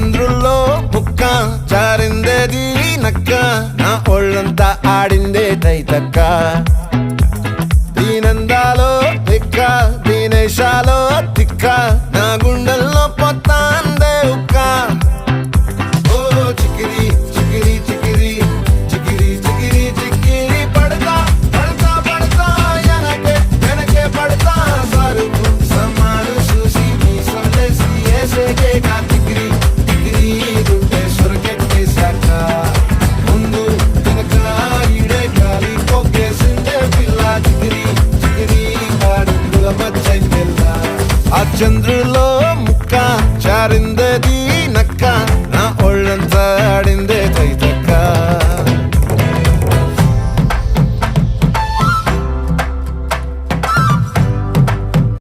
చంద్రుల్లో ముక్క చారిందేది నక్క నా ఒళ్ళంతా ఆడిందే తైతక్క దీనందాలో తిక్క దీనేశాలో తిక్క నా గుండెల్లో పొత్తాందే ఉక్క ఓ చికిరి చికిరి చికిరి చికిరి చికిరి చికిరి పడతా పడతా పడతా వెనకే వెనకే పడతా సరుకు సమాలు చూసి మీ సొల్లేసి ఏసేకే కా చికిరి చికిరి గుండె సొరకెట్టేశాక ముందు వెనక ఈడే గాలి పొగ్గేసిందే పిల్ల చికిరి చికిరి ఆడుగుల మచ్చై పిల్ల ఆ చంద్రులో ముక్క చారిందేది నక్క నా ఒళ్ళంతా ఆడిందే